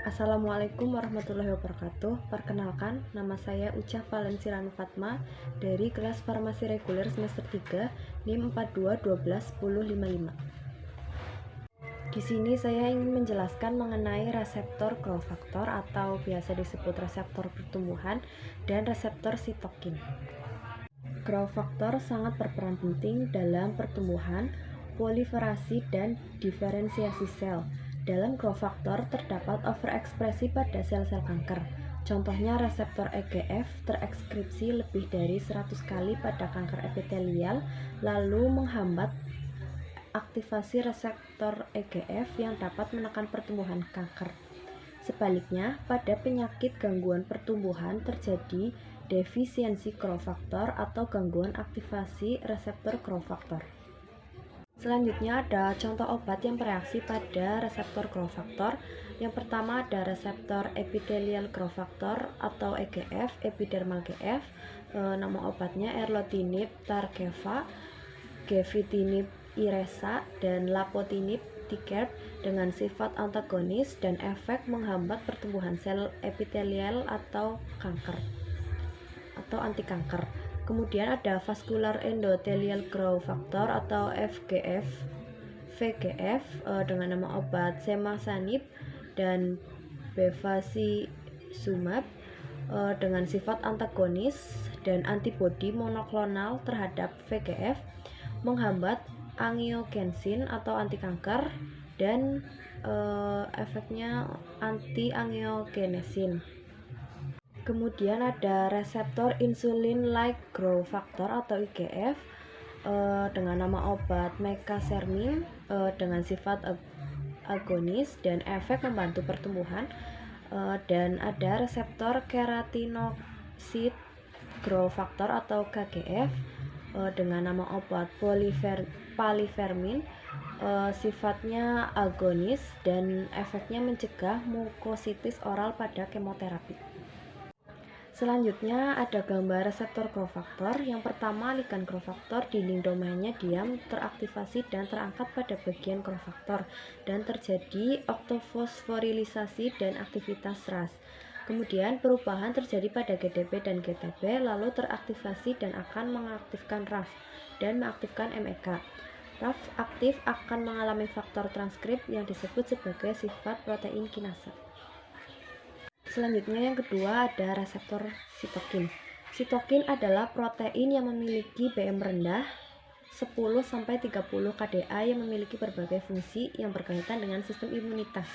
Assalamualaikum warahmatullahi wabarakatuh. Perkenalkan, nama saya Uca Valensi Ranu Fatma dari kelas Farmasi Reguler semester 3 NIM 42121055. Di sini saya ingin menjelaskan mengenai reseptor growth factor atau biasa disebut reseptor pertumbuhan dan reseptor sitokin. Growth factor sangat berperan penting dalam pertumbuhan, proliferasi, dan diferensiasi sel. Dalam growth factor terdapat overekspresi pada sel-sel kanker. Contohnya reseptor EGF terekskripsi lebih dari 100 kali pada kanker epitelial, lalu menghambat aktivasi reseptor EGF yang dapat menekan pertumbuhan kanker. Sebaliknya, pada penyakit gangguan pertumbuhan terjadi defisiensi growth factor atau gangguan aktivasi reseptor growth factor. Selanjutnya ada contoh obat yang bereaksi pada reseptor growth factor. Yang pertama ada reseptor epithelial growth factor atau EGF, epidermal GF. Nama obatnya erlotinib targeva, gefitinib iresa, dan lapotinib tikerb dengan sifat antagonis dan efek menghambat pertumbuhan sel epitelial atau kanker atau anti kanker. Kemudian ada vascular endothelial growth factor atau VGF dengan nama obat semasanib dan bevacizumab dengan sifat antagonis dan antibodi monoklonal terhadap VGF, menghambat angiotensin atau anti kanker dan efeknya anti angiogenesin. Kemudian ada reseptor insulin-like growth factor atau IGF dengan nama obat mecasermin dengan sifat agonis dan efek membantu pertumbuhan, dan ada reseptor keratinocyte growth factor atau KGF dengan nama obat palifermin, sifatnya agonis dan efeknya mencegah mukositis oral pada kemoterapi. Selanjutnya ada gambar reseptor growth factor. Yang pertama, ligan growth factor, dinding domainnya diam, teraktivasi dan terangkat pada bagian growth factor dan terjadi oktofosforilisasi dan aktivitas RAS. Kemudian perubahan terjadi pada GDP dan GTP, lalu teraktivasi dan akan mengaktifkan RAF dan mengaktifkan MEK. RAF aktif akan mengalami faktor transkrip yang disebut sebagai sifat protein kinase. Selanjutnya yang kedua ada reseptor sitokin. Sitokin adalah protein yang memiliki BM rendah 10-30 kDa yang memiliki berbagai fungsi yang berkaitan dengan sistem imunitas.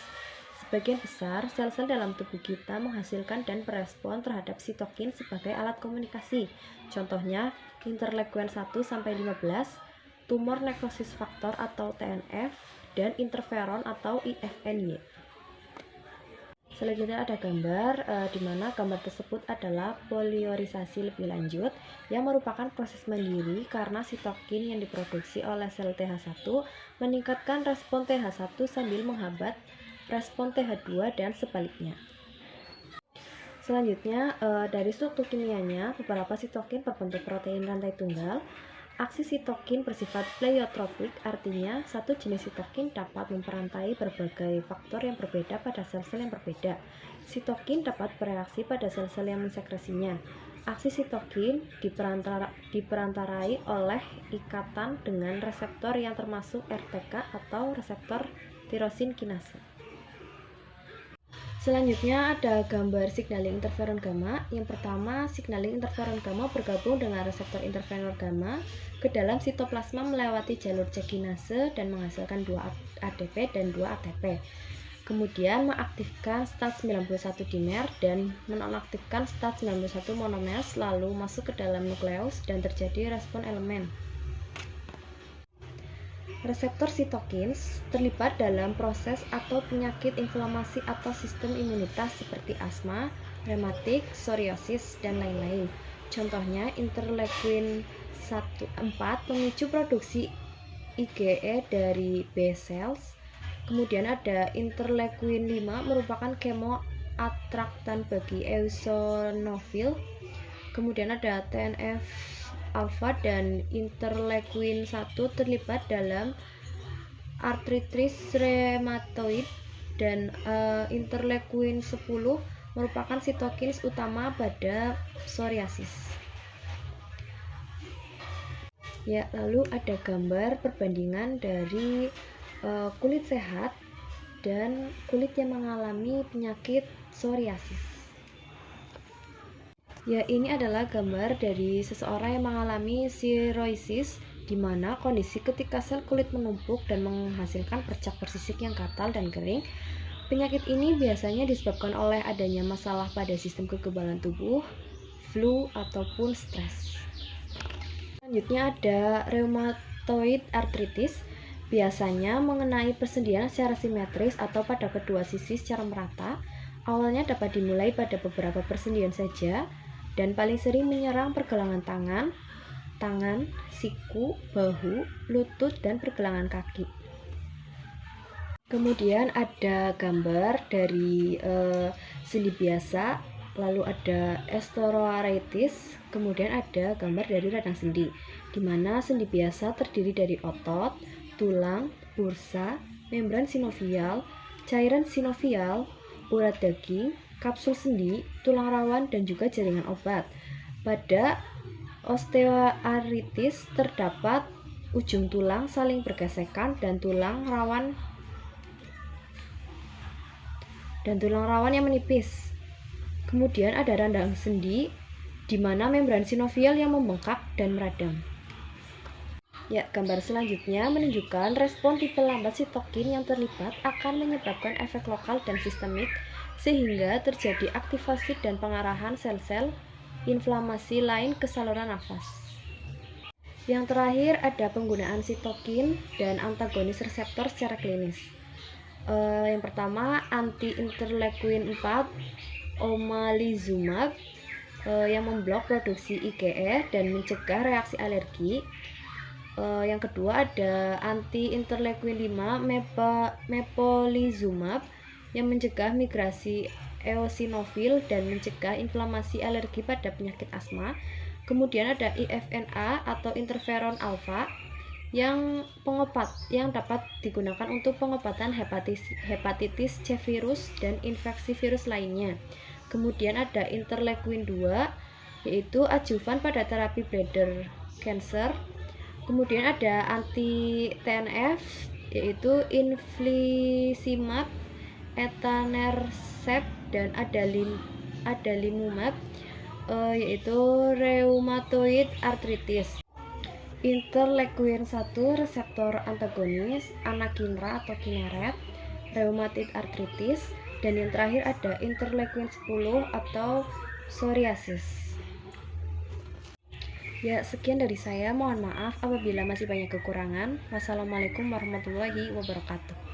Sebagian besar sel-sel dalam tubuh kita menghasilkan dan berespon terhadap sitokin sebagai alat komunikasi. Contohnya interleukin 1-15, tumor necrosis factor atau TNF, dan interferon atau IFNY. Selanjutnya ada gambar di mana gambar tersebut adalah poliorisasi lebih lanjut yang merupakan proses mandiri karena sitokin yang diproduksi oleh sel TH1 meningkatkan respon TH1 sambil menghambat respon TH2 dan sebaliknya. Selanjutnya dari struktur kimianya, beberapa sitokin berbentuk protein rantai tunggal. Aksi sitokin bersifat pleiotropik, artinya satu jenis sitokin dapat memperantai berbagai faktor yang berbeda pada sel-sel yang berbeda. Sitokin dapat bereaksi pada sel-sel yang mensekresinya. Aksi sitokin diperantarai oleh ikatan dengan reseptor yang termasuk RTK atau reseptor tirosin kinase. Selanjutnya ada gambar signaling interferon gamma. Yang pertama, signaling interferon gamma bergabung dengan reseptor interferon gamma ke dalam sitoplasma melewati jalur C kinase dan menghasilkan 2 ADP dan 2 ATP. Kemudian mengaktifkan stat 91 dimer dan menonaktifkan stat 91 monomers, lalu masuk ke dalam nukleus dan terjadi respon elemen. Reseptor sitokin terlibat dalam proses atau penyakit inflamasi atau sistem imunitas seperti asma, rematik, psoriasis, dan lain-lain. Contohnya interleukin 1-4 memicu produksi IgE dari B cells. Kemudian ada interleukin 5 merupakan kemoatraktan bagi eosinofil. Kemudian ada TNF alfa dan interleukin 1 terlibat dalam artritis rheumatoid dan interleukin 10 merupakan sitokin utama pada psoriasis. Ya, lalu ada gambar perbandingan dari kulit sehat dan kulit yang mengalami penyakit psoriasis. Ya, ini adalah gambar dari seseorang yang mengalami psoriasis, di mana kondisi ketika sel kulit menumpuk dan menghasilkan bercak bersisik yang gatal dan kering. Penyakit ini biasanya disebabkan oleh adanya masalah pada sistem kekebalan tubuh, flu, ataupun stres. Selanjutnya ada rheumatoid arthritis, biasanya mengenai persendian secara simetris atau pada kedua sisi secara merata. Awalnya dapat dimulai pada beberapa persendian saja dan paling sering menyerang pergelangan tangan, siku, bahu, lutut, dan pergelangan kaki. Kemudian ada gambar dari sendi biasa, lalu ada osteoarthritis, kemudian ada gambar dari radang sendi, di mana sendi biasa terdiri dari otot, tulang, bursa, membran sinovial, cairan sinovial, urat daging, kapsul sendi, tulang rawan, dan juga jaringan obat. Pada osteoarthritis terdapat ujung tulang saling bergesekan dan tulang rawan yang menipis. Kemudian ada radang sendi, di mana membran sinovial yang membengkak dan meradang. Ya, gambar selanjutnya menunjukkan respon tipe lambat sitokin yang terlibat akan menyebabkan efek lokal dan sistemik, sehingga terjadi aktivasi dan pengarahan sel-sel inflamasi lain ke saluran nafas. Yang terakhir ada penggunaan sitokin dan antagonis reseptor secara klinis. Yang pertama, anti-interleukin 4 omalizumab yang memblok produksi IgE dan mencegah reaksi alergi. Yang kedua ada anti-interleukin 5 mepolizumab yang mencegah migrasi eosinofil dan mencegah inflamasi alergi pada penyakit asma. Kemudian ada IFNA atau interferon alfa yang dapat digunakan untuk pengobatan hepatitis C virus dan infeksi virus lainnya. Kemudian ada interleukin 2 yaitu adjuvan pada terapi bladder cancer. Kemudian ada anti TNF yaitu infliximab, etanercept, dan adalimumab yaitu rheumatoid arthritis. Interleukin 1 reseptor antagonis anakinra atau kineret, rheumatoid arthritis, dan yang terakhir ada interleukin 10 atau psoriasis. Ya, sekian dari saya. Mohon maaf apabila masih banyak kekurangan. Wassalamualaikum warahmatullahi wabarakatuh.